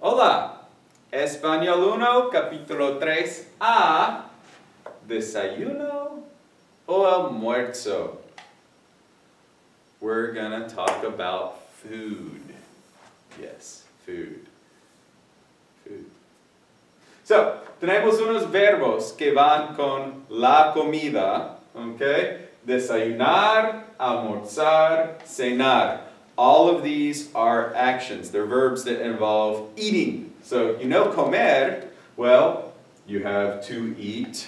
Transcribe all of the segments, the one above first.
Hola, Español 1, capítulo 3A, desayuno o almuerzo. We're gonna talk about food. Yes, food. Food. So, tenemos unos verbos que van con la comida, okay? Desayunar, almorzar, cenar. All of these are actions. They're verbs that involve eating. So, you know comer, well, you have to eat,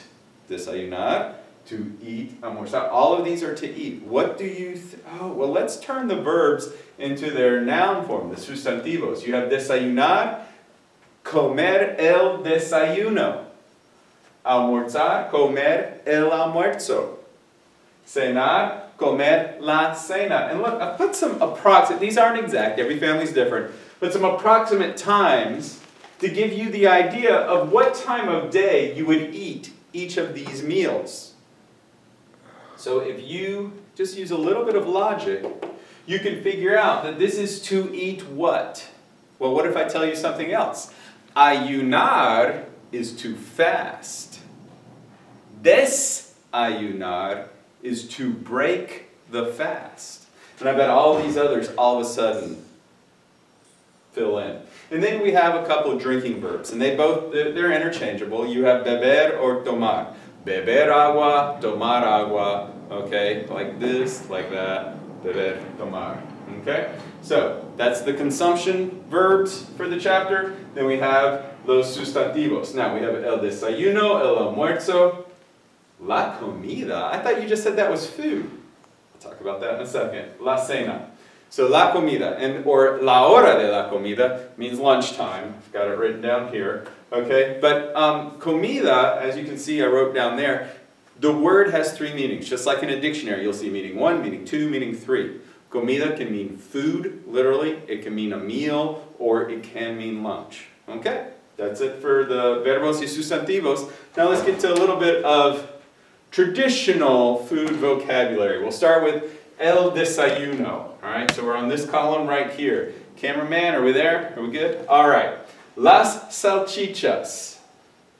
desayunar, to eat, almorzar. All of these are to eat. What do you, well, let's turn the verbs into their noun form, the sustantivos. You have desayunar, comer el desayuno. Almorzar, comer el almuerzo. Cenar, comer la cena. And look, I put some approximate, these aren't exact, every family's different, but some approximate times to give you the idea of what time of day you would eat each of these meals. So if you just use a little bit of logic, you can figure out that this is to eat what? Well, what if I tell you something else? Ayunar is to fast. Desayunar is to break the fast. And I bet all these others all of a sudden fill in. And then we have a couple of drinking verbs, and they're interchangeable. You have beber or tomar. Beber agua, tomar agua, okay? Like this, like that, beber, tomar, okay? So, that's the consumption verbs for the chapter. Then we have los sustantivos. Now, we have el desayuno, el almuerzo, la comida. I thought you just said that was food. I'll talk about that in a second. La cena. So la comida, or la hora de la comida means lunchtime. I've got it written down here. Okay, but comida, as you can see, I wrote down there, the word has three meanings. Just like in a dictionary, you'll see meaning one, meaning two, meaning three. Comida can mean food, literally. It can mean a meal, or it can mean lunch. Okay, that's it for the verbos y sustantivos. Now let's get to a little bit of traditional food vocabulary. We'll start with el desayuno. Alright, so we're on this column right here. Cameraman, are we there? Are we good? Alright. Las salchichas.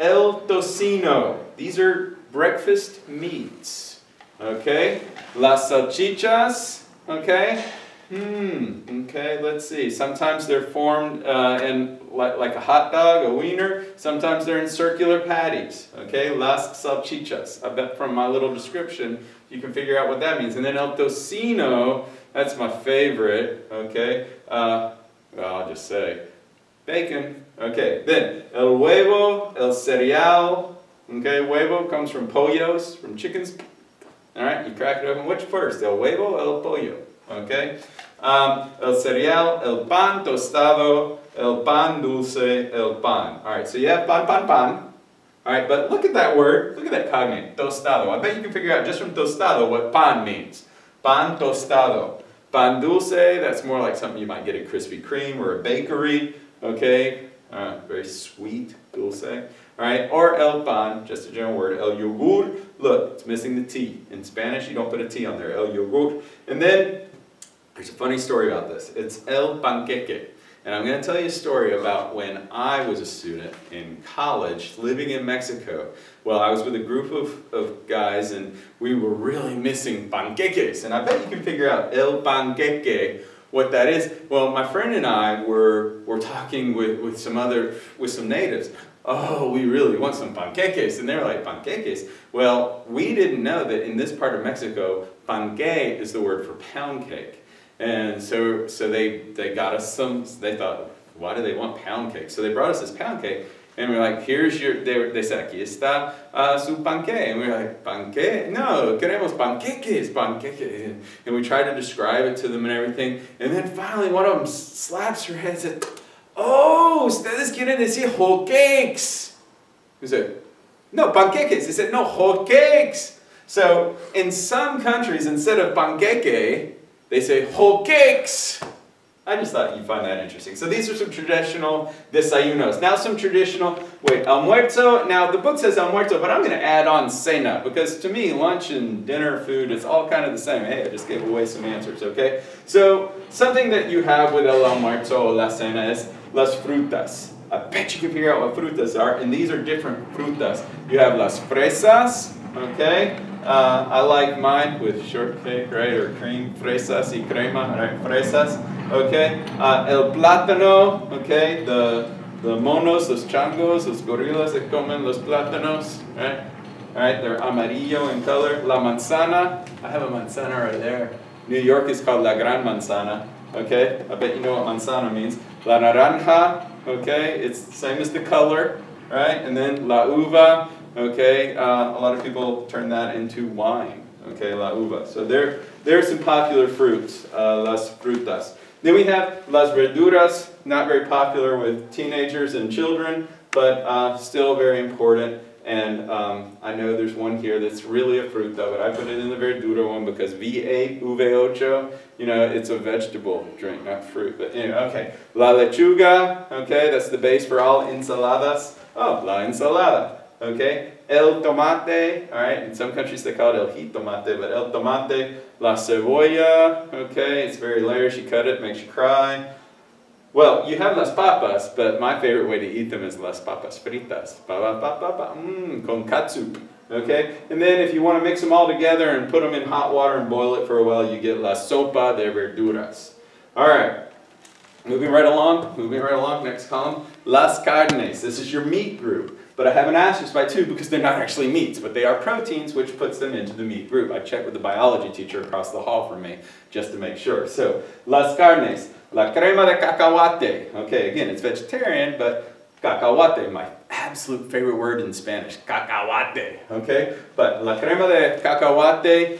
El tocino. These are breakfast meats. Okay? Las salchichas. Okay? Okay, let's see. Sometimes they're formed in like a hot dog, a wiener. Sometimes they're in circular patties. Okay? Las salchichas. I bet from my little description you can figure out what that means. And then el tocino, that's my favorite. Okay? Well, I'll just say bacon. Okay, then el huevo, el cereal. Okay, huevo comes from pollos, from chickens. Alright, you crack it open. Which first? El huevo, el pollo. Okay? El cereal, el pan tostado, el pan dulce, el pan. Alright, so you have pan, pan, pan. Alright, but look at that word. Look at that cognate, tostado. I bet you can figure out just from tostado what pan means. Pan tostado. Pan dulce, that's more like something you might get at Krispy Kreme or a bakery. Okay? Very sweet, dulce. Alright, or el pan, just a general word. El yogur, look, it's missing the T. In Spanish, you don't put a T on there. El yogur. And then, there's a funny story about this. It's el panqueque. And I'm going to tell you a story about when I was a student in college living in Mexico. Well, I was with a group of guys and we were really missing panqueques. And I bet you can figure out el panqueque, what that is. Well, my friend and I were talking with some natives. Oh, we really want some panqueques. And they were like, panqueques? Well, we didn't know that in this part of Mexico, panque is the word for pound cake. And so they got us some, they thought, why do they want pound cake? So they brought us this pound cake, and we're like, here's your, they said, aquí está su panque. And we're like, panque? No, queremos panqueques, panqueques. And we tried to describe it to them and everything. And then finally one of them slaps her head and said, oh, ustedes quieren decir hotcakes. We said, no, panqueques. They said, no, hotcakes. So in some countries, instead of panqueque, they say hotcakes. I just thought you'd find that interesting. So these are some traditional desayunos. Now some traditional, almuerzo. Now the book says almuerzo, but I'm going to add on cena, because to me, lunch and dinner food is all kind of the same. Hey, I just gave away some answers, okay? So something that you have with el almuerzo or la cena is las frutas. I bet you can figure out what frutas are, and these are different frutas. You have las fresas, okay? I like mine with shortcake, right, or cream, fresas y crema, right, fresas, okay? El plátano, okay, the monos, los changos, los gorillas that comen los plátanos, right? All right, they're amarillo in color. La manzana, I have a manzana right there. New York is called la gran manzana, okay? I bet you know what manzana means. La naranja, okay, it's the same as the color, right? And then la uva, okay, a lot of people turn that into wine, okay, la uva. So there are some popular fruits, las frutas. Then we have las verduras, not very popular with teenagers and children, but still very important. And I know there's one here that's really a fruit though, but I put it in the verdura one because V8, uve8, you know, it's a vegetable drink, not fruit. But anyway, okay. La lechuga, okay, that's the base for all ensaladas. Oh, la ensalada, okay. El tomate, all right, in some countries they call it el jitomate, but el tomate. La cebolla, okay, it's very layered, you cut it, makes you cry. Well, you have las papas, but my favorite way to eat them is las papas fritas. Con catsup. Okay? And then if you want to mix them all together and put them in hot water and boil it for a while, you get la sopa de verduras. Alright. Moving right along, next column. Las carnes. This is your meat group. But I have an asterisk by 2 because they're not actually meats, but they are proteins, which puts them into the meat group. I checked with the biology teacher across the hall from me just to make sure. So, las carnes. La crema de cacahuate. Okay, again, it's vegetarian, but cacahuate, my absolute favorite word in Spanish. Cacahuate. Okay? But la crema de cacahuate,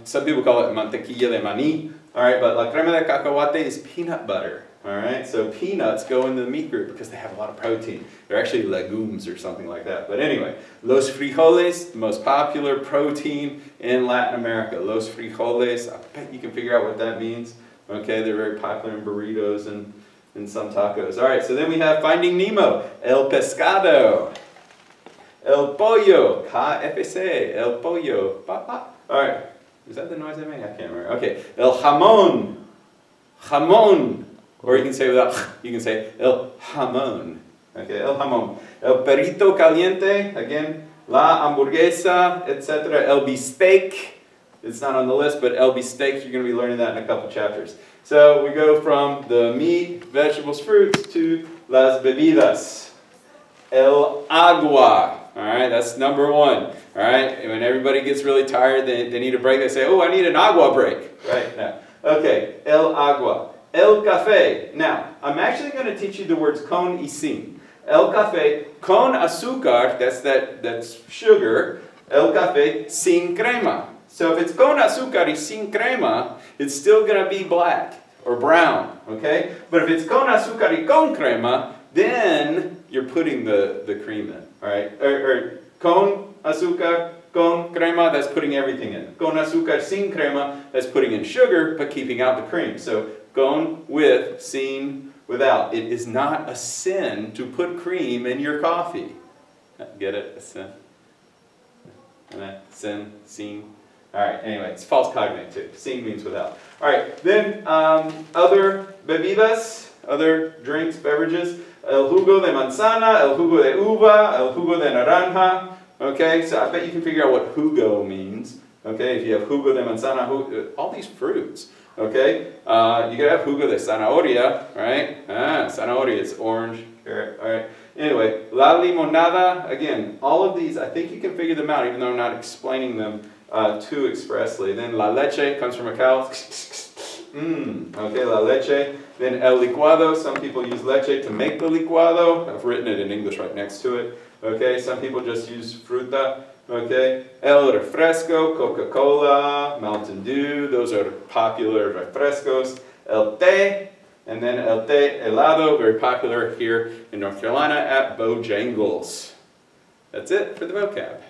some people call it mantequilla de maní. Alright, but la crema de cacahuate is peanut butter. Alright, so peanuts go into the meat group because they have a lot of protein. They're actually legumes or something like that. But anyway, los frijoles, the most popular protein in Latin America. Los frijoles, I bet you can figure out what that means. Okay, they're very popular in burritos and in some tacos. Alright, so then we have Finding Nemo. El pescado. El pollo. KFC. El pollo. Alright, is that the noise I made? I can't remember. Okay, el jamón. Jamón. Or you can say without, you can say el jamón. Okay, el jamón. El perrito caliente. Again, la hamburguesa, etc. El bistec. It's not on the list, but el bistec, you're going to be learning that in a couple chapters. So we go from the meat, vegetables, fruits to las bebidas. El agua. Alright, that's number 1. Alright, when everybody gets really tired, they need a break, they say, oh, I need an agua break. Right now. Okay, el agua. El café. Now, I'm actually going to teach you the words con y sin. El café, con azúcar, that's sugar. El café, sin crema. So if it's con azúcar y sin crema, it's still going to be black or brown, okay? But if it's con azúcar y con crema, then you're putting the cream in, all right? Or con azúcar, con crema, that's putting everything in. Con azúcar sin crema, that's putting in sugar, but keeping out the cream. So con with, sin without. It is not a sin to put cream in your coffee. Get it? A sin. Sin, sin. Alright, anyway, it's false cognate too. Sin means without. Alright, then other bebidas, other drinks, beverages. El jugo de manzana, el jugo de uva, el jugo de naranja. Okay, so I bet you can figure out what jugo means. Okay, if you have jugo de manzana, all these fruits. Okay, you could have jugo de zanahoria, right? Zanahoria is orange, carrot, alright. Anyway, la limonada, again, all of these, I think you can figure them out even though I'm not explaining them too expressly. Then la leche comes from a cow. Okay, la leche. Then el licuado, some people use leche to make the licuado. I've written it in English right next to it. Okay, some people just use fruta. Okay, el refresco, Coca-Cola, Mountain Dew, those are popular refrescos. El té, and then el té helado, very popular here in North Carolina at Bojangles. That's it for the vocab.